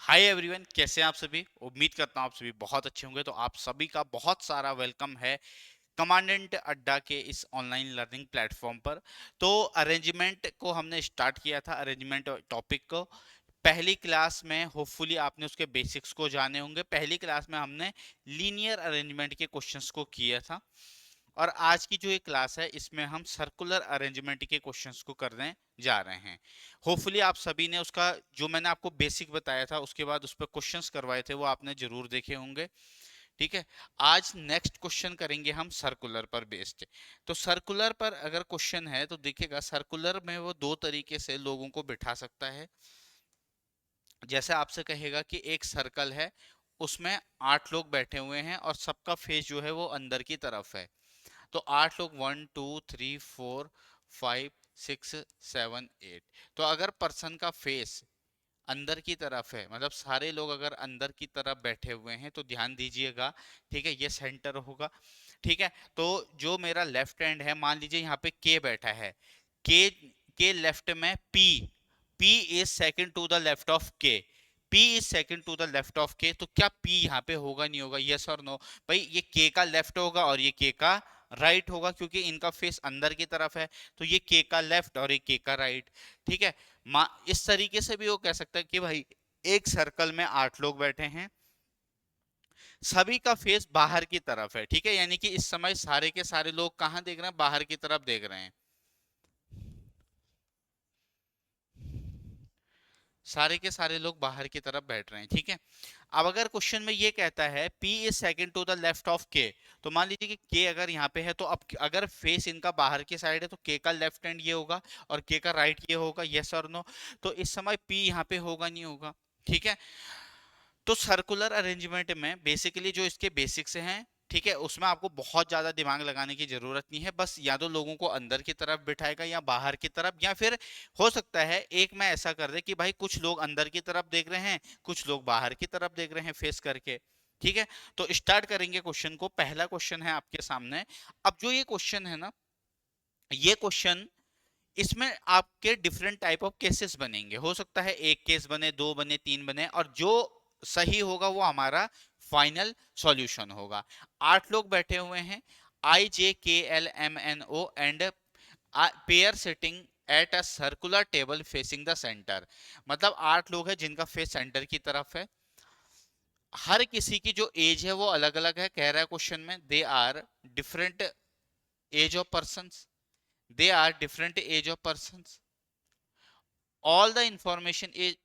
Hi everyone, कैसे हैं आप सभी। उम्मीद करता हूँ आप सभी बहुत अच्छे होंगे। तो आप सभी का बहुत सारा वेलकम है कमांडेंट अड्डा के इस ऑनलाइन लर्निंग प्लेटफॉर्म पर। तो अरेंजमेंट को हमने स्टार्ट किया था, अरेंजमेंट टॉपिक को। पहली क्लास में होपफुली आपने उसके बेसिक्स को जाने होंगे। पहली क्लास में हमने लीनियर अरेंजमेंट के क्वेश्चंस को किया था, और आज की जो ये क्लास है इसमें हम सर्कुलर अरेंजमेंट के क्वेश्चंस को करने जा रहे हैं। होपफुली आप सभी ने उसका जो मैंने आपको बेसिक बताया था उसके बाद उस पर क्वेश्चंस करवाए थे वो आपने जरूर देखे होंगे। ठीक है। आज नेक्स्ट क्वेश्चन करेंगे हम सर्कुलर पर बेस्ड। तो सर्कुलर पर अगर क्वेश्चन है तो देखिएगा, सर्कुलर में वो दो तरीके से लोगों को बिठा सकता है। जैसे आपसे कहेगा कि एक सर्कल है, उसमें 8 लोग बैठे हुए हैं और सबका फेस जो है वो अंदर की तरफ है। तो 8 लोग, 1 2 3 4 5 6 7 8। तो अगर पर्सन का फेस अंदर की तरफ है, मतलब सारे लोग अगर अंदर की तरफ बैठे हुए हैं, तो ध्यान दीजिएगा। ठीक है, ये सेंटर होगा। ठीक है। तो जो मेरा लेफ्ट हैंड है, मान लीजिए यहाँ पे के बैठा है। के लेफ्ट में P. P is second to the left of K. P is second to the left of K. तो क्या पी यहाँ पे होगा, नहीं होगा? यस और नो। भाई ये के का लेफ्ट होगा और ये के का राइट होगा, क्योंकि इनका फेस अंदर की तरफ है। तो ये के का लेफ्ट और ये के का राइट। ठीक है। इस तरीके से भी वो कह सकता है कि भाई एक सर्कल में 8 लोग बैठे हैं, सभी का फेस बाहर की तरफ है। ठीक है, यानी कि इस समय सारे के सारे लोग कहां देख रहे हैं? बाहर की तरफ देख रहे हैं। सारे के सारे लोग बाहर की तरफ बैठ रहे हैं। ठीक है। अब अगर क्वेश्चन में ये कहता है P is second to the left of K, तो मान लीजिए कि K अगर यहाँ पे है, तो अब अगर फेस इनका बाहर की साइड है तो K का लेफ्ट हैंड ये होगा और K का राइट ये होगा। यस और नो? तो इस समय P यहाँ पे होगा, नहीं होगा? ठीक है। तो सर्कुलर अरेंजमेंट में बेसिकली जो इसके बेसिक्स हैं, ठीक है, उसमें आपको बहुत ज्यादा दिमाग लगाने की जरूरत नहीं है। बस या तो लोगों को अंदर की तरफ बिठाएगा या बाहर की तरफ, या फिर हो सकता है एक में ऐसा कर दे कि भाई कुछ लोग अंदर की तरफ देख रहे हैं, कुछ लोग बाहर की तरफ देख रहे हैं फेस करके। ठीक है। तो स्टार्ट करेंगे क्वेश्चन को। पहला क्वेश्चन है आपके सामने। अब जो ये क्वेश्चन है ना, ये क्वेश्चन, इसमें आपके डिफरेंट टाइप ऑफ केसेस बनेंगे। हो सकता है एक केस बने, दो बने, तीन बने, और जो सही होगा वो हमारा फाइनल सॉल्यूशन होगा। 8 लोग बैठे हुए हैं, IJKLMNO and pair sitting at a circular table facing the centre. मतलब 8 लोग हैं जिनका फेस सेंटर की तरफ है। हर किसी की जो एज है वो अलग अलग है, कह रहा है क्वेश्चन में। They are different age of person. They are different age of person. All the information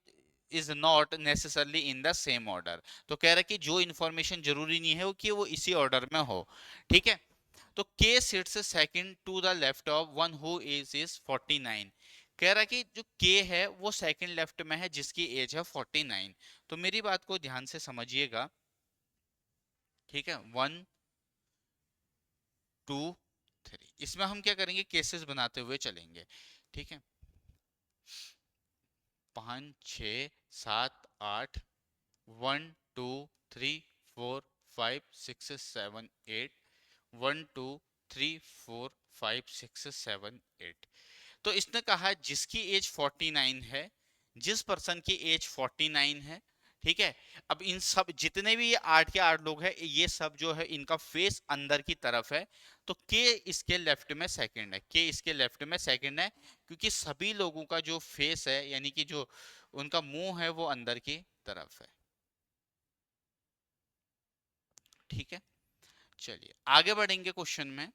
is not necessarily in the same order. तो कह रहा है कि जो इंफॉर्मेशन जरूरी नहीं है वो कि वो इसी ऑर्डर में हो। ठीक है। तो K sits second to the left of one who is 49। कह रहा है कि जो के है वो सेकंड लेफ्ट में है जिसकी एज है 49। तो मेरी बात को ध्यान से समझिएगा। ठीक है। 1 2 3, इसमें हम क्या करेंगे, केसेस बनाते हुए चलेंगे। ठीक है। 5 6 7 8, 1 2 3 4 5 6 7 8, 1 2 3 4 5 6 7 8। तो इसने कहा जिसकी एज 49 है, जिस पर्सन की एज 49 है। ठीक है। अब इन सब जितने भी ये 8 के 8 लोग हैं, ये सब जो है इनका फेस अंदर की तरफ है। तो के इसके लेफ्ट में सेकंड है, के इसके लेफ्ट में सेकंड है, क्योंकि सभी लोगों का जो फेस है, यानी कि जो उनका मुंह है, वो अंदर की तरफ है। ठीक है। चलिए आगे बढ़ेंगे क्वेश्चन में।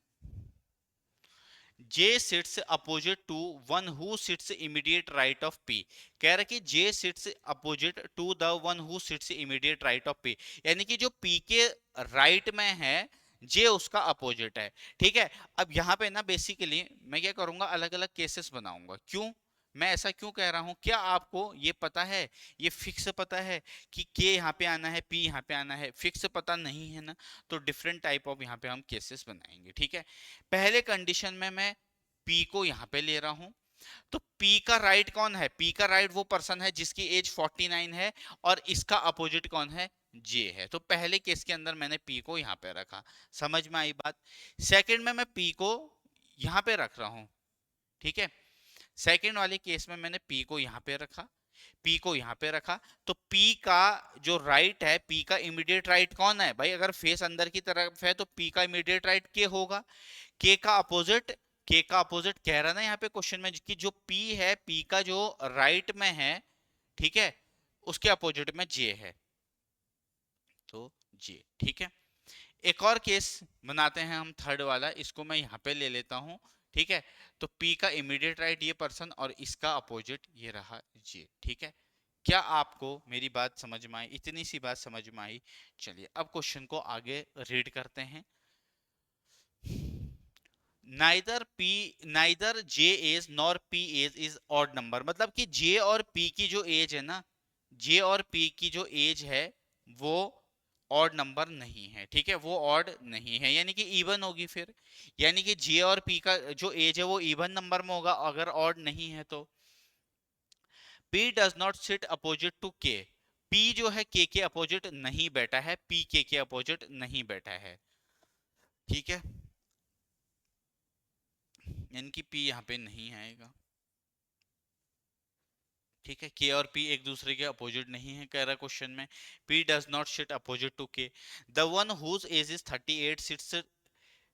J sits opposite to one who sits immediate right of P. कह रहा कि J sits opposite to the one who sits immediate right of P, यानी कि जो पी के राइट में है, जे उसका अपोजिट है। ठीक है। अब यहाँ पे ना बेसिकली मैं क्या करूंगा, अलग अलग केसेस बनाऊंगा। क्यों, मैं ऐसा क्यों कह रहा हूं? क्या आपको ये पता है, ये फिक्स पता है कि के यहाँ पे आना है, पी यहाँ पे आना है? फिक्स पता नहीं है ना। तो डिफरेंट टाइप ऑफ यहाँ पे हम केसेस बनाएंगे। ठीक है। पहले कंडीशन में मैं पी को यहां पे ले रहा हूं। तो पी का राइट कौन है? पी का राइट वो पर्सन है जिसकी एज 49 है, और इसका अपोजिट कौन है? जे है। तो पहले केस के अंदर मैंने पी को यहां पे रखा। समझ में आई बात? सेकंड में मैं पी को यहां पे रख रहा हूं। ठीक है। सेकंड वाले केस में मैंने पी को यहां पे रखा। P को यहाँ पे रखा, तो P का जो राइट है, P का इमीडिएट राइट कौन है भाई? अगर फेस अंदर की तरफ है तो P का इमीडिएट राइट K होगा। K का अपोजिट, K का अपोजिट कह रहा ना यहाँ पे क्वेश्चन में कि जो P है, P का जो राइट में है, ठीक है, उसके अपोजिट में J है, तो J, ठीक है। एक और केस बनाते हैं हम, थर्ड वाला, इसको मैं यहाँ पे ले लेता हूँ, ठीक है। तो P का इमीडिएट राइट ये पर्सन और इसका अपोजिट ये रहा J, ठीक है। क्या आपको मेरी बात समझ में आई? इतनी सी बात समझ में आई? चलिए अब क्वेश्चन को आगे रीड करते हैं। Neither J age nor P age is odd number, मतलब कि J और P की जो एज है ना, J और P की जो एज है वो ऑड नंबर नहीं है, ठीक है, वो ऑड नहीं है, यानी कि इवन होगी फिर, यानी कि J और P का जो एज है वो इवन नंबर में होगा अगर ऑड नहीं है तो। P does not sit opposite to K, P जो है K के अपोजिट नहीं बैठा है, P K के अपोजिट नहीं बैठा है, ठीक है, यानी कि P यहाँ पे नहीं आएगा, ठीक है। K और P एक दूसरे के अपोजिट नहीं है, कह रहा क्वेश्चन में। P does not sit opposite to K, the one whose age is 38 sits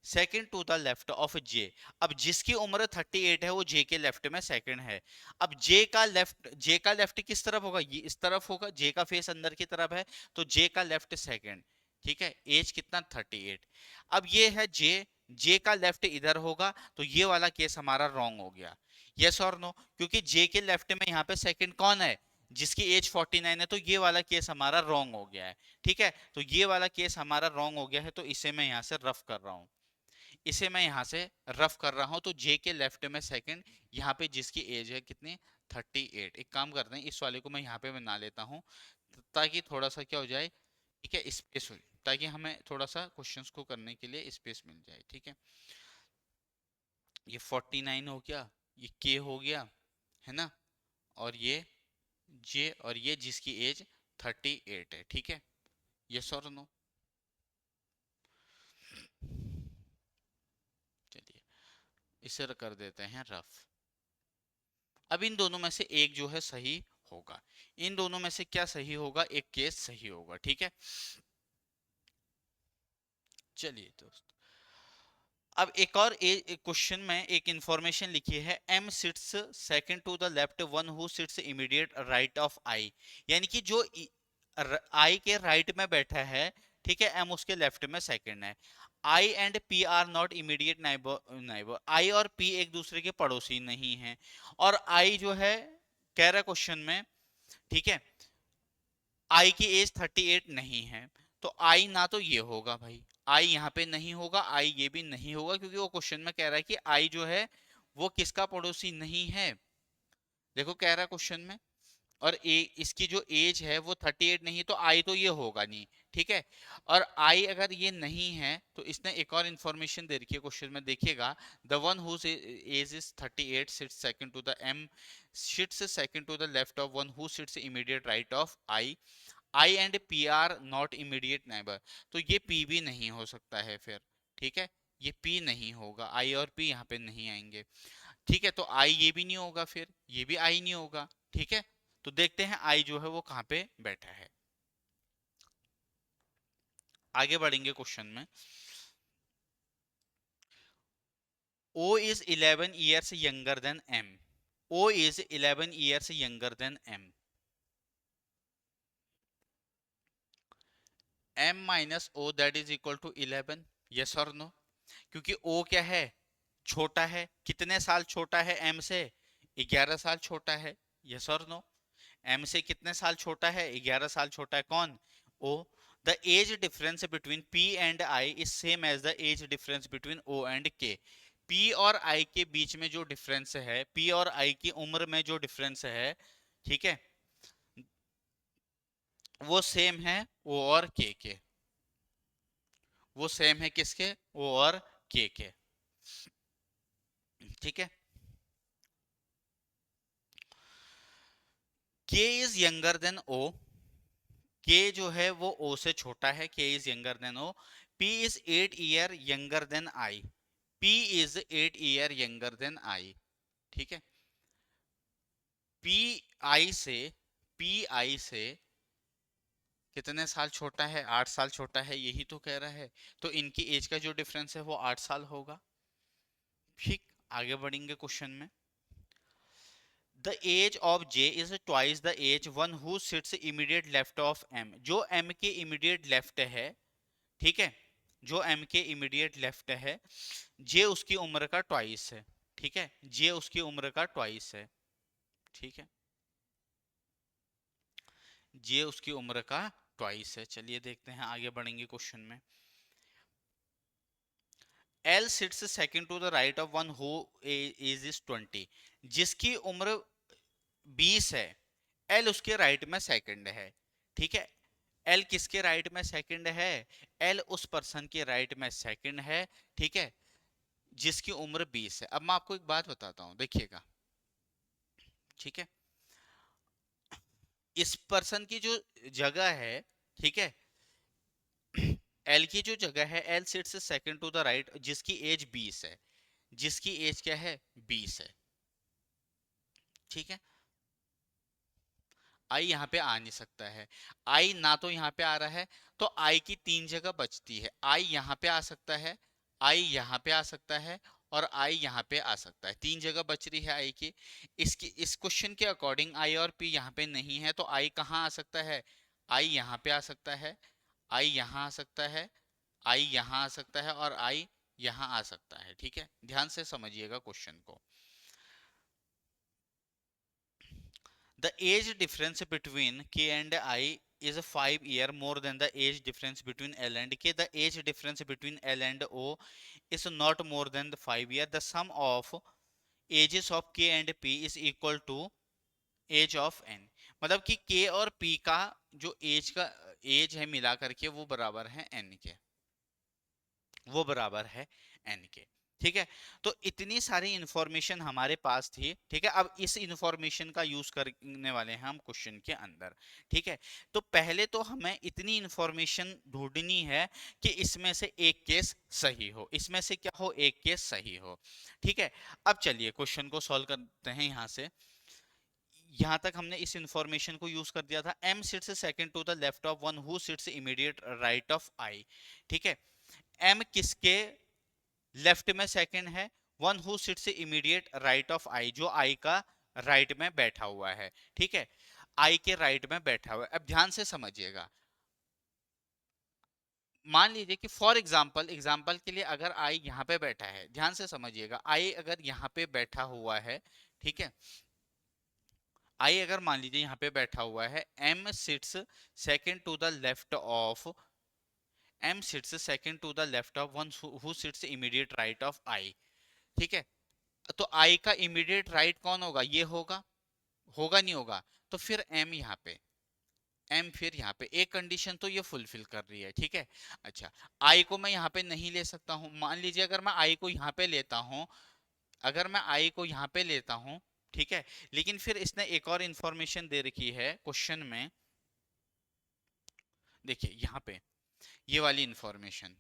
second to the left of J। अब जिसकी उम्र 38 है वो J के लेफ्ट में सेकंड है। अब J का लेफ्ट किस तरफ होगा? ये इस तरफ होगा, J का फेस अंदर की तरफ है, तो J का लेफ्ट सेकंड, ठीक है। एज कितना? 38। अब ये है J का लेफ्ट इधर होगा, तो ये वाला केस हमारा रॉन्ग हो गया, यस और नो? क्योंकि J के लेफ्ट में यहाँ पे सेकंड कौन है? जिसकी एज 49 है, तो ये वाला केस हमारा रॉन्ग हो गया है, ठीक है। तो ये वाला केस हमारा रॉन्ग हो गया है, तो इसे मैं यहाँ से रफ कर रहा हूँ, इसे मैं यहां से रफ कर रहा हूं। तो J के लेफ्ट में सेकंड, यहाँ पे जिसकी एज है कितनी? 38। एक काम करते हैं, इस वाले को मैं यहाँ पे बना लेता हूँ, ताकि थोड़ा सा क्या हो जाए, ठीक है, स्पेस हो, ताकि हमें थोड़ा सा क्वेश्चंस को करने के लिए स्पेस मिल जाए, ठीक है। ये 49 हो गया, ये K हो गया, है ना, और ये J, और ये जिसकी एज 38 है, ठीक है। यस और नो? चलिए इसे कर देते हैं रफ। अब इन दोनों में से एक जो है सही होगा, इन दोनों में से क्या सही होगा? एक केस सही होगा, ठीक है। चलिए दोस्त, अब एक और क्वेश्चन में एक इंफॉर्मेशन लिखी है, M sits second to the left one who sits immediate right of I, यानी कि जो I के राइट में बैठा है, ठीक है, M उसके लेफ्ट में सेकंड है। I and P are not immediate neighbour, I और P एक दूसरे के पड़ोसी नहीं है, और I जो है, कह रहा क्वेश्चन में, ठीक है, आई की एज 38 नहीं है, तो आई ना तो ये होगा भाई, आई यहाँ पे नहीं होगा, आई ये भी नहीं होगा, क्योंकि वो क्वेश्चन में कह रहा है कि आई जो है वो किसका पड़ोसी नहीं है, देखो कह रहा है क्वेश्चन में। और इसकी जो एज है वो 38 नहीं, तो आई तो ये होगा नहीं, ठीक है। और आई अगर ये नहीं है, तो इसने एक और इंफॉर्मेशन दे रखी है क्वेश्चन में, देखिएगा, the one whose age is 38 sits second to the M sits second to the left of one who sits immediate right of I and P are not immediate neighbour, तो ये P भी नहीं हो सकता है फिर, ठीक है, ये P नहीं होगा, I और P यहाँ पे नहीं आएंगे, ठीक है। तो I ये भी नहीं होगा, फिर ये भी I नहीं होगा, ठीक है। तो देखते हैं I जो है वो कहाँ पे बैठा है। आगे बढ़ेंगे क्वेश्चन में। O is 11 years younger than M, O is 11 years younger than M, M minus O that is equal to 11, yes or no? क्योंकि O क्या है? छोटा है, कितने साल छोटा है M से? 11 साल छोटा है, यस और नो? M से कितने साल छोटा है? 11 साल छोटा है, कौन? O। The age difference between P and I is same as the age difference between O and K, P और I के बीच में जो डिफरेंस है, P और I की उम्र में जो डिफरेंस है, ठीक है, वो सेम है O और K के, वो सेम है किसके? O और K के, ठीक है। K is younger than O, K जो है वो O से छोटा है, K is younger than O। P is 8 year younger than I, P is 8 year younger than I, ठीक है। पी आई से पी आई से कितने साल छोटा है? 8 साल छोटा है, यही तो कह रहा है। तो इनकी एज का जो डिफरेंस है वो 8 साल होगा। ठीक, आगे बढ़ेंगे क्वेश्चन में। The age of J is twice the age one who sits immediate left of M. जो एम के इमीडिएट लेफ्ट है, ठीक है, जो एम के इमीडिएट लेफ्ट है, जे उसकी उम्र का ट्वाइस है। ठीक है, जे उसकी उम्र का ट्वाइस है। ठीक है, जे उसकी उम्र का ट्वाइस है। चलिए देखते हैं, आगे बढ़ेंगे क्वेश्चन में। L sits second to the right of one who age is 20। जिसकी उम्र 20 है, एल उसके राइट में सेकंड है। ठीक है, एल किसके राइट में सेकंड है? एल उस पर्सन के राइट में सेकंड है। ठीक है, जिसकी उम्र 20 है। अब मैं आपको एक बात बताता हूं, देखिएगा। ठीक है, इस पर्सन की जो जगह है, ठीक है, एल की जो जगह है, L sits second to the right, जिसकी एज 20 है। जिसकी एज क्या है? 20 है। ठीक है, आई यहाँ पे आ नहीं सकता है। आई ना तो यहाँ पे आ रहा है, तो आई की 3 जगह बचती है। आई यहाँ पे आ सकता है, आई यहाँ पे आ सकता है, और आई यहाँ पे आ सकता है। 3 जगह बच रही है आई की। इसकी इस क्वेश्चन के अकॉर्डिंग आई और पी यहाँ पे नहीं है, तो आई कहाँ आ सकता है? आई यहाँ पे आ सकता है, आई यहाँ आ सकता है, आई यहाँ आ सकता है, और आई यहाँ आ सकता है। ठीक है, ध्यान से समझिएगा क्वेश्चन को। The age difference between K and I is 5 years more than the age difference between L and K. The age difference between L and O is not more than the 5 years. The sum of ages of K and P is equal to age of N. मतलब कि K और P का जो as है मिला करके वो बराबर है N के, वो बराबर है N के। ठीक है, तो इतनी सारी इंफॉर्मेशन हमारे पास थी। ठीक है, अब इस इंफॉर्मेशन का यूज करने वाले हैं हम क्वेश्चन के अंदर। ठीक है, तो पहले तो हमें इतनी इंफॉर्मेशन ढूंढनी है कि इसमें से एक केस सही हो, इसमें से क्या हो? एक केस सही हो। ठीक है, अब चलिए क्वेश्चन को सॉल्व करते हैं। यहां से यहां तक हमने इस इंफॉर्मेशन को यूज कर दिया था। M sits second to the left of one who sits immediate right of I. ठीक है, एम किसके लेफ्ट में सेकंड है? One who sits immediate right of I, जो आई का राइट में बैठा हुआ है। ठीक है, आई के राइट में बैठा हुआ है। अब ध्यान से समझिएगा। मान लीजिए कि फॉर एग्जाम्पल, एग्जाम्पल के लिए अगर आई यहाँ पे बैठा है, ध्यान से समझिएगा, आई अगर यहाँ पे बैठा हुआ है, ठीक है, आई अगर मान लीजिए यहाँ पे बैठा हुआ है, M sits second to the left of, M sits second to the left of one who sits immediate right of I. ठीक है, तो आई का इमीडिएट राइट कौन होगा? ये होगा, होगा नहीं होगा? तो फिर एम यहाँ पे, एम फिर यहाँ पे, एक कंडीशन तो ये फुलफिल कर रही है। ठीक है, अच्छा, आई को मैं यहाँ पे नहीं ले सकता हूँ। मान लीजिए अगर मैं आई को यहाँ पे लेता हूँ, अगर मैं आई को यहाँ पे लेता हूँ, ठीक है, लेकिन फिर इसने एक और इंफॉर्मेशन दे रखी है क्वेश्चन में। देखिए यहाँ पे ये वाली information,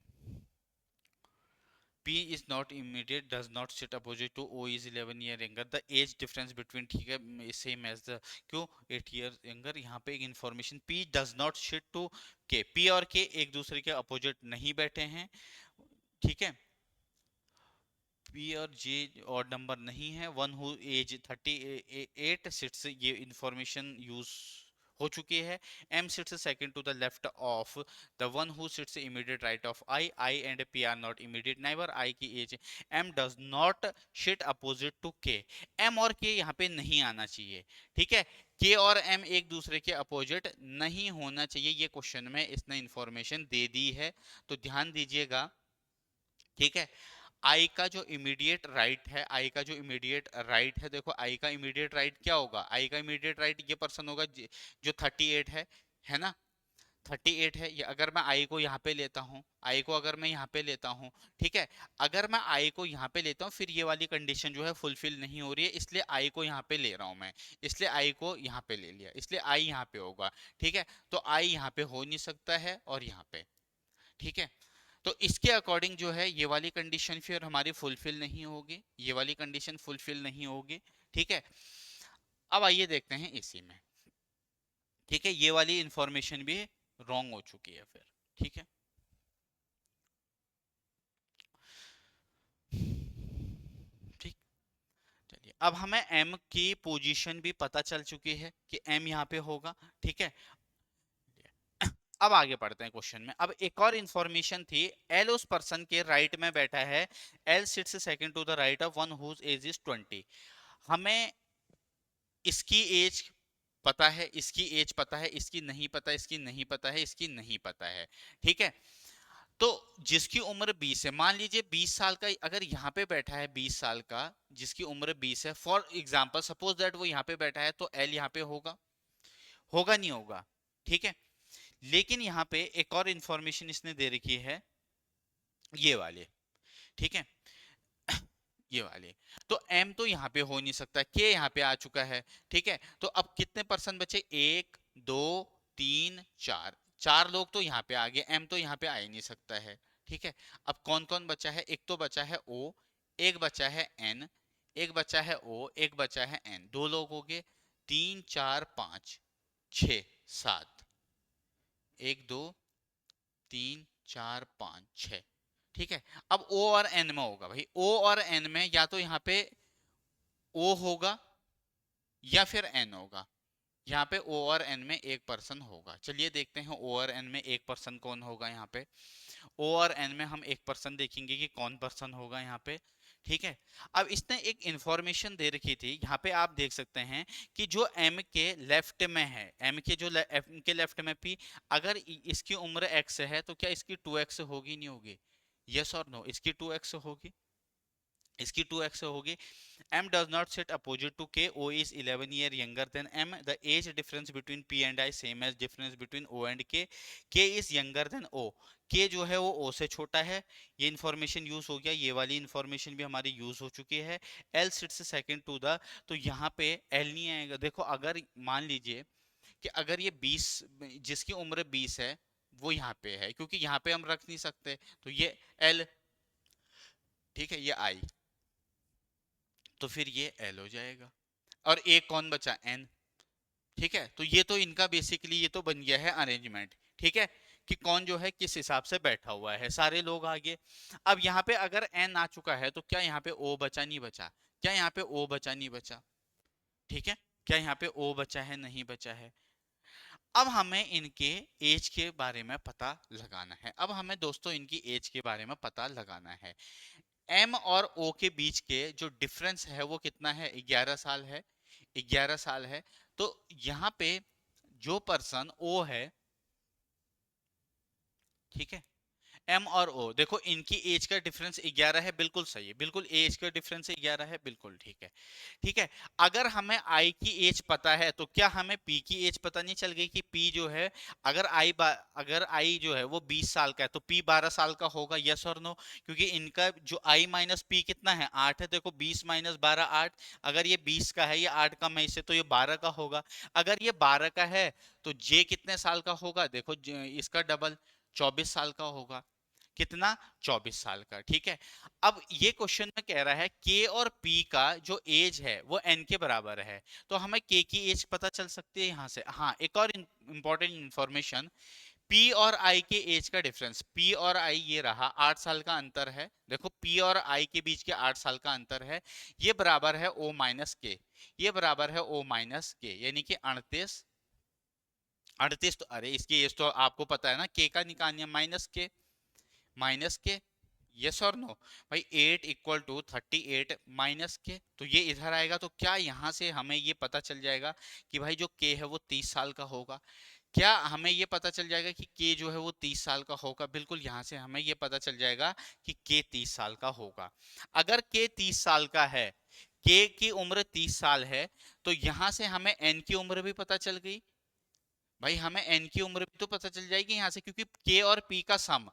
P is not immediate, does not sit opposite to O is 11 year younger. The age difference between, ठीक है, same as the, क्यों 8 years younger? यहाँ पे एक information, P does not sit to K, P और K एक दूसरे के अपोजिट नहीं बैठे हैं। ठीक है, P और J और नंबर नहीं है। वन हु एज 38 सिट्स, ये इंफॉर्मेशन यूज हो चुकी है। M sits second to the left of the one who sits immediate right of I. I and P are not immediate neighbor. I की as, M does not sit opposite to K. M और K यहाँ पे नहीं आना चाहिए। ठीक है, K और M एक दूसरे के अपोजिट नहीं होना चाहिए, ये क्वेश्चन में इसने इंफॉर्मेशन दे दी है, तो ध्यान दीजिएगा। ठीक है, आई का जो इमीडिएट राइट है, आई का जो इमीडिएट राइट है, देखो आई का इमीडिएट राइट क्या होगा? आई का इमीडिएट राइट ये पर्सन होगा जो 38 है ना? 38 है ये। अगर मैं आई को यहाँ पे लेता हूँ, आई को अगर मैं यहाँ पे लेता हूँ, ठीक है, अगर मैं आई को यहाँ पे लेता हूँ, फिर ये वाली कंडीशन जो है फुलफिल नहीं हो रही है, इसलिए आई को यहाँ पे ले रहा हूँ मैं, इसलिए आई को यहाँ पे ले लिया, इसलिए आई यहाँ पे होगा। ठीक है, तो आई यहाँ पे हो नहीं सकता है, और यहाँ पे। ठीक है, तो इसके अकॉर्डिंग जो है ये वाली कंडीशन फिर हमारी फुलफिल नहीं होगी, ये वाली कंडीशन फुलफिल नहीं होगी। ठीक है, अब आइए देखते हैं इसी में। ठीक है, ये वाली इंफॉर्मेशन भी रॉन्ग हो चुकी है फिर। ठीक है, ठीक। चलिए, अब हमें m की पोजीशन भी पता चल चुकी है कि m यहाँ पे होगा। ठीक है, अब आगे बढ़ते हैं क्वेश्चन में। अब एक और इंफॉर्मेशन थी, एल उस पर्सन के राइट में बैठा है, L sits second to the right of one whose age is 20। हमें इसकी एज पता है, इसकी एज पता है, इसकी नहीं पता, इसकी नहीं पता है, इसकी नहीं पता है। ठीक है, तो जिसकी उम्र 20 है, मान लीजिए 20 साल का अगर यहाँ पे बैठा है, 20 साल का जिसकी उम्र 20 है, फॉर एग्जाम्पल सपोज दैट वो यहाँ पे बैठा है, तो एल यहाँ पे होगा, होगा नहीं होगा? ठीक है, लेकिन यहाँ पे एक और इंफॉर्मेशन इसने दे रखी है, ये वाले। ठीक है, ये वाले। तो m तो यहाँ पे हो नहीं सकता, k यहाँ पे आ चुका है। ठीक है, तो अब कितने पर्सन बचे? एक, दो, तीन, चार। चार लोग तो यहाँ पे आ गए, m तो यहाँ पे आ ही नहीं सकता है। ठीक है, अब कौन कौन बचा है? एक तो बचा है o, एक बचा है n, एक बचा है o, एक बचा है n। दो लोग हो गए, तीन, चार, पांच, छ, सात। एक, दो, तीन, चार, पांच, छ। ठीक है, अब o और n में होगा भाई, o और n में या तो यहाँ पे o होगा या फिर n होगा। यहाँ पे o और n में एक पर्सन होगा। चलिए देखते हैं o और n में एक पर्सन कौन होगा। यहाँ पे o और n में हम एक पर्सन देखेंगे कि कौन पर्सन होगा यहाँ पे। ठीक है, अब इसने एक इंफॉर्मेशन दे रखी थी, यहाँ पे आप देख सकते हैं कि जो m के लेफ्ट में है, m के जो m के लेफ्ट में p, अगर इसकी उम्र x है तो क्या इसकी 2x होगी नहीं होगी? यस और नो? इसकी 2x होगी, इसकी 2x होगी। m does not sit opposite to k, o is 11 year younger than m, the age difference between p and I same as difference between o and k, k is younger than o, k जो है वो o से छोटा है। ये information use हो गया, ये वाली इंफॉर्मेशन भी हमारी यूज हो चुकी है। l sits second to the, तो यहाँ पे l नहीं आएगा। देखो अगर मान लीजिए कि अगर ये 20, जिसकी उम्र 20 है वो यहाँ पे है, क्योंकि यहाँ पे हम रख नहीं सकते, तो ये l, ठीक है, ये I, तो फिर ये l हो जाएगा। और एक कौन बचा? n। ठीक है, तो ये तो इनका बेसिकली ये तो बन गया है अरेंजमेंट। ठीक है, कि कौन जो है किस हिसाब से बैठा हुआ है, सारे लोग आगे। अब यहाँ पे अगर n आ चुका है तो क्या यहाँ पे o बचा नहीं बचा? क्या यहाँ पे o बचा नहीं बचा? ठीक है, क्या यहाँ पे o बचा है नहीं बचा है? अब हमें इनके एज के बारे में पता लगाना है। अब हमें दोस्तों इनकी एज के बारे में पता लगाना है। m और o के बीच के जो डिफरेंस है वो कितना है? 11 साल है, 11 साल है। तो यहाँ पे जो पर्सन o है, ठीक है, m और o, देखो इनकी एज का डिफरेंस 11 है, बिल्कुल सही है, बिल्कुल एज का डिफरेंस 11 है, बिल्कुल ठीक है। ठीक है, अगर हमें I की एज पता है तो क्या हमें P की एज पता नहीं चल गई कि P जो है, अगर अगर I जो है वो 20 साल का है तो P 12 साल का होगा? यस और नो? क्योंकि इनका जो I माइनस P कितना है? 8 है। देखो 20 माइनस 12 8, अगर ये 20 का है, ये 8 कम है इससे, तो ये 12 का होगा। अगर ये 12 का है तो J कितने साल का होगा? देखो इसका डबल 24 साल का होगा। कितना? 24 साल का। ठीक है, अब ये क्वेश्चन में कह रहा है के और पी का जो एज है वो एन के बराबर है, तो हमें के की एज पता चल सकती है यहां से। हाँ, एक और इंपॉर्टेंट इंफॉर्मेशन, पी और आई के एज का डिफरेंस, पी और आई ये रहा 8 साल का अंतर है। देखो पी और आई के बीच के 8 साल का अंतर है, ये बराबर है ओ माइनस के, ये बराबर है ओ माइनस के, यानी कि 38। 38 तो अरे इसकी एज तो आपको पता है ना, के का निकालना माइनस के, माइनस के। यस और नो? भाई 8 इक्वल टू 38 माइनस के, तो ये इधर आएगा। तो क्या यहाँ से हमें ये पता चल जाएगा कि भाई जो के है वो 30 साल का होगा? क्या हमें ये पता चल जाएगा कि के जो है वो 30 साल का होगा? बिल्कुल, यहाँ से हमें ये पता चल जाएगा कि के 30 साल का होगा। अगर के 30 साल का है, के की उम्र 30 साल है, तो यहाँ से हमें एन की उम्र भी पता चल गई। भाई हमें एन की उम्र भी तो पता चल जाएगी यहाँ से, क्योंकि के और पी का सम,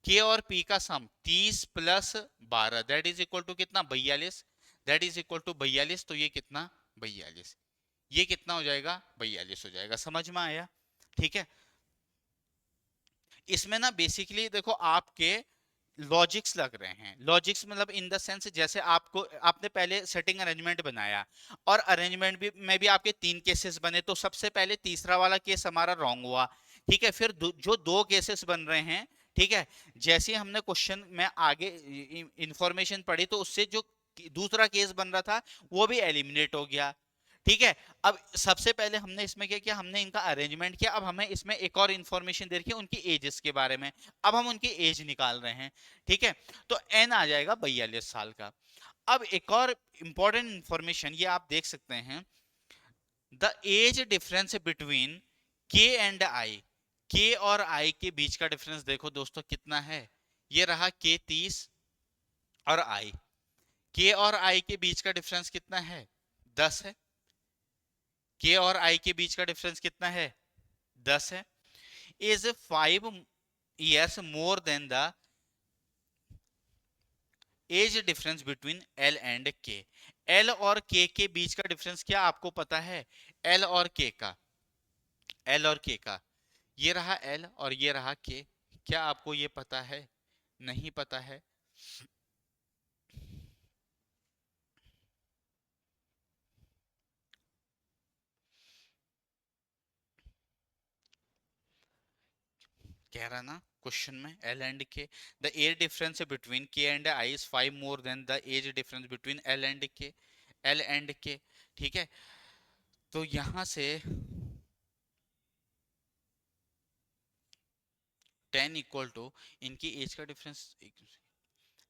के और पी का sum 30 plus 12 that is equal to कितना? 42। दैट इज इक्वल टू 42, तो ये कितना? 42। ये कितना हो जाएगा? 42 हो जाएगा। समझ में आया? ठीक है, इसमें ना बेसिकली देखो आपके लॉजिक्स लग रहे हैं। लॉजिक्स मतलब इन द सेंस जैसे आपको आपने पहले सेटिंग अरेंजमेंट बनाया और अरेंजमेंट भी में भी आपके तीन केसेस बने, तो सबसे पहले तीसरा वाला केस हमारा रॉन्ग हुआ, ठीक है। फिर जो दो केसेस बन रहे हैं, ठीक है, जैसे ही हमने क्वेश्चन में आगे इंफॉर्मेशन पढ़ी तो उससे जो दूसरा केस बन रहा था वो भी एलिमिनेट हो गया, ठीक है। अब सबसे पहले हमने इसमें क्या किया, हमने इनका अरेंजमेंट किया। अब हमें इसमें एक और इंफॉर्मेशन दे रखी है उनकी एजेस के बारे में, अब हम उनकी एज निकाल रहे हैं, ठीक है। तो एन आ जाएगा 42 साल का। अब एक और इंपॉर्टेंट इंफॉर्मेशन ये आप देख सकते हैं, the age difference between K and I. K और आई के बीच का डिफरेंस देखो दोस्तों कितना है, ये रहा के 30 और आई। के और आई के बीच का डिफरेंस कितना है, 10 है। के और आई के बीच का डिफरेंस कितना है, 10 है। Is 5 years more than the age difference between L and के। एल और के बीच का डिफरेंस क्या आपको पता है, एल और के का, एल और के का, ये रहा एल और ये रहा के, क्या आपको ये पता है, नहीं पता है। कह रहा ना क्वेश्चन में एल एंड के, the age difference between K and I is 5 more than the age difference between L and के, एल एंड के, ठीक है। तो यहां से 10 इक्वल टू इनकी एज का डिफरेंस,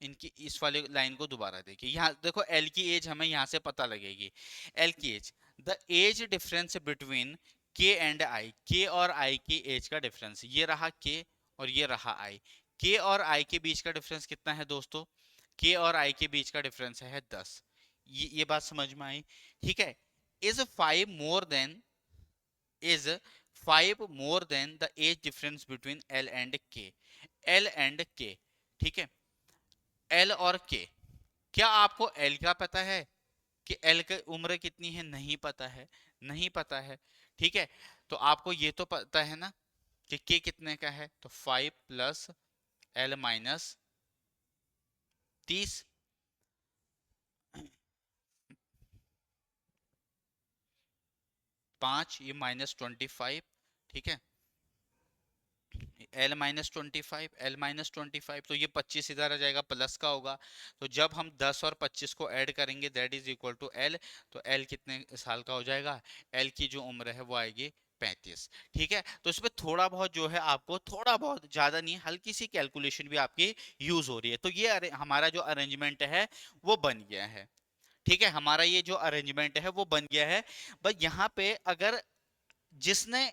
इनकी इस वाले लाइन को दोबारा देखिए, यहाँ देखो एल की एज हमें यहाँ से पता लगेगी। एल की age, the age difference between K and I, K और आई की एज का डिफरेंस, ये रहा के और ये रहा आई। के और आई के बीच का डिफरेंस कितना है दोस्तों, के और आई के बीच का डिफरेंस है 10। ये बात समझ में आई, ठीक है। Is 5 more than, is 5 more than the age difference between L and के, एल एंड के, ठीक है। एल और के, क्या आपको एल का पता है कि एल की उम्र कितनी है, नहीं पता है, नहीं पता है, ठीक है। तो आपको ये तो पता है ना कि के कितने का है, तो 5 प्लस एल माइनस 30, 5 ये -25, ठीक है। एल -25, एल -25, तो ये 25 इधर आ जाएगा, प्लस का होगा। तो जब हम 10 और 25 को ऐड करेंगे that is equal to L, तो एल कितने साल का हो जाएगा, एल की जो उम्र है वो आएगी 35, ठीक है। तो इसमें थोड़ा बहुत जो है आपको, थोड़ा बहुत, ज्यादा नहीं, हल्की सी कैलकुलेशन भी आपकी यूज हो रही है। तो ये हमारा जो अरेंजमेंट है वो बन गया है, ठीक है। हमारा ये जो अरेंजमेंट है वो बन गया है। बस यहाँ पे अगर जिसने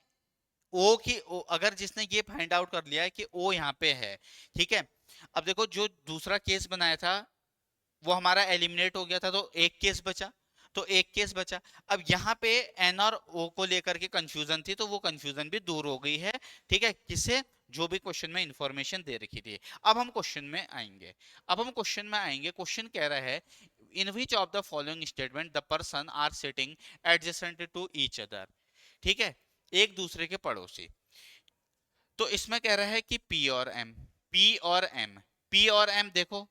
ओ की अगर जिसने ये फाइंड आउट कर लिया है कि ओ यहाँ पे है, ठीक है। अब देखो जो दूसरा केस बनाया था वो हमारा एलिमिनेट हो गया था, तो एक केस बचा, तो एक केस बचा। अब यहाँ पे एन और ओ को लेकर के कंफ्यूजन थी, तो वो कंफ्यूजन भी दूर हो गई है, ठीक है, किससे, जो भी क्वेश्चन में इंफॉर्मेशन दे रखी थी। अब हम क्वेश्चन में आएंगे, अब हम क्वेश्चन में आएंगे। क्वेश्चन कह रहा है in which of the following statement the person are sitting adjacent to each other, ठीक है, एक दूसरे के पड़ोसी। तो इसमें कह रहा है कि पी और एम, पी और एम, पी और एम देखो,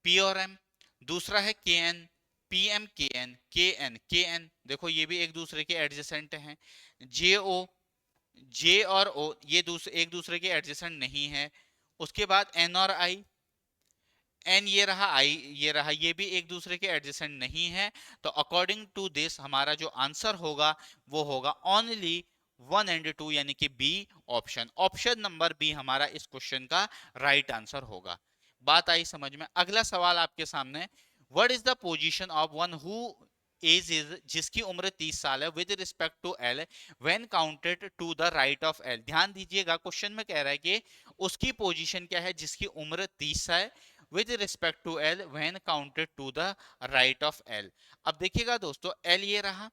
पी और एम, दूसरा है के एन, पी एम के एन, के एन के एन, देखो ये भी एक दूसरे के एडजेसेंट हैं। जे ओ, जे और ओ ये एक दूसरे के एडजेसेंट नहीं है। उसके बाद एन और आई, एन ये रहा, आई ये रहा, ये भी एक दूसरे के एडजेसेंट नहीं है। तो अकॉर्डिंग टू दिस हमारा जो आंसर होगा वो होगा ओनली 1 और 2, यानी कि B option, option number B हमारा इस क्वेश्चन का राइट आंसर होगा। बात आई समझ में। अगला सवाल आपके सामने, what is the position of one who age is, जिसकी उम्र 30 साल है, with respect to L when counted to the right of L. ध्यान दीजिएगा क्वेश्चन में कह रहा है कि उसकी पोजीशन क्या है, जिसकी उम्र 30 है, with respect to L when counted to the right of L। अब देखिएगा दोस्तों, L ये रहा,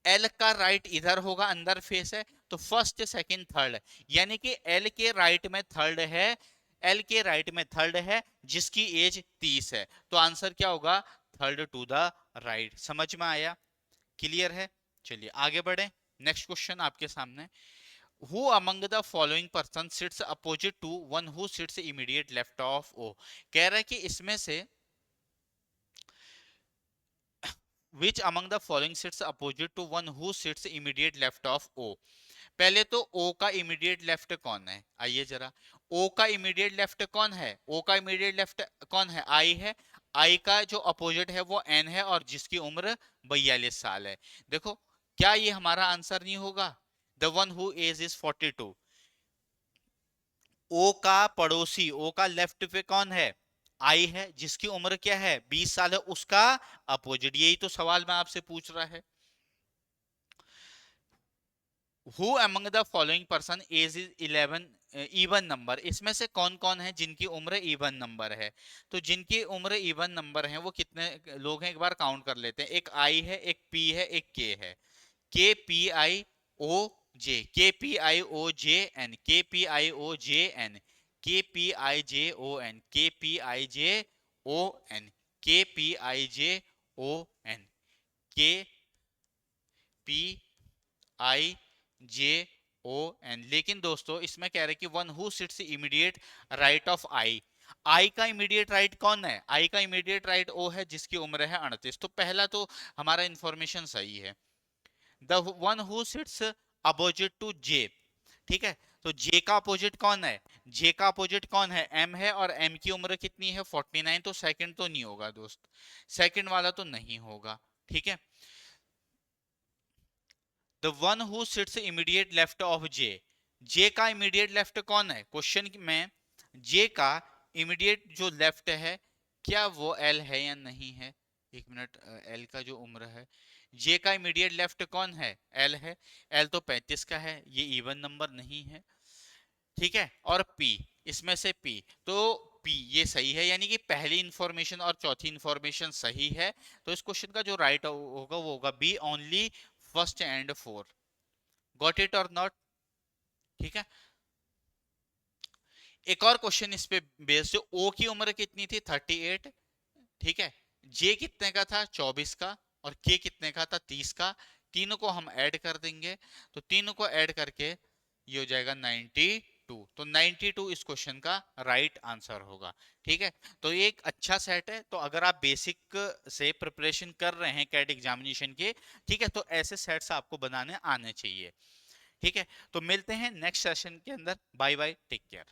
L का राइट इधर होगा, अंदर फेस है, तो फर्स्ट सेकंड थर्ड, यानी कि L के राइट में थर्ड है, L के राइट में थर्ड है जिसकी एज 30 है। तो आंसर क्या होगा, थर्ड टू द राइट। समझ में आया, क्लियर है। चलिए आगे बढ़े, नेक्स्ट क्वेश्चन आपके सामने। Who among the following person sits opposite to one who sits immediate left of O? कह रहा है कि इसमें से which among the following sits opposite to one who sits immediate left of O? पहले तो O का इमीडिएट लेफ्ट कौन है, आइए जरा। O का इमीडिएट लेफ्ट कौन है? O का इमीडिएट लेफ्ट कौन है? I है। I का जो अपोजिट है वो N है और जिसकी उम्र 42 साल है। देखो क्या ये हमारा आंसर नहीं होगा? The one who age is 42। O का पड़ोसी, ओ का लेफ्ट पे कौन है? आई है, जिसकी उम्र क्या है? 20 साल है, उसका अपोजिट। यही तो सवाल मैं आपसे पूछ रहा है। Who among the following person age is 11 even number, इसमें से कौन कौन है जिनकी उम्र इवन नंबर है? तो जिनकी उम्र इवन नंबर है वो कितने लोग हैं, एक बार काउंट कर लेते हैं। एक आई है, एक पी है, एक के है। के P I O J, K P I O J N, K P I O J N, K P I J O N, K P I J O N, K P I J O N, K P I J O N. लेकिन दोस्तों इसमें कह रहे कि one who sits immediate right of I. I का immediate right कौन है? आई का इमीडिएट राइट ओ है जिसकी उम्र है 38। तो पहला तो हमारा इंफॉर्मेशन सही है। The one who sits opposite to J, ठीक है। तो जे का अपोजिट कौन है? जे का अपोजिट कौन है? एम है, और एम की उम्र कितनी है? 49। तो सेकंड तो नहीं होगा दोस्त, सेकंड वाला तो नहीं होगा, ठीक है। The one who sits immediate left of J, J का इमीडिएट लेफ्ट कौन है? क्वेश्चन में जे का इमीडिएट जो लेफ्ट है क्या वो एल है या नहीं है? एक मिनट, एल का जो उम्र है, जे का इमीडिएट लेफ्ट कौन है? एल है। एल तो 35 का है, ये इवन नंबर नहीं है, ठीक है। और पी, इसमें से पी, तो पी ये सही है, यानी कि पहली इंफॉर्मेशन और चौथी इंफॉर्मेशन सही है। तो इस क्वेश्चन का जो राइट होगा वो होगा B, only first and four. Got it और नॉट? ठीक है। एक और क्वेश्चन इस पे बेस्ड, ओ की उम्र कितनी थी? 38, ठीक है। जे कितने का था? 24 का। और के कितने का था? 30 का। तीनों को हम ऐड कर देंगे, तो तीनों को ऐड करके ये हो जाएगा 92। तो 92 इस क्वेश्चन का राइट आंसर होगा, ठीक है। तो ये एक अच्छा सेट है। तो अगर आप बेसिक से प्रिपरेशन कर रहे हैं कैट एग्जामिनेशन के, ठीक है, तो ऐसे सेट्स आपको बनाने आने चाहिए, ठीक है। तो मिलते हैं नेक्स्ट सेशन के अंदर। Bye bye, take care.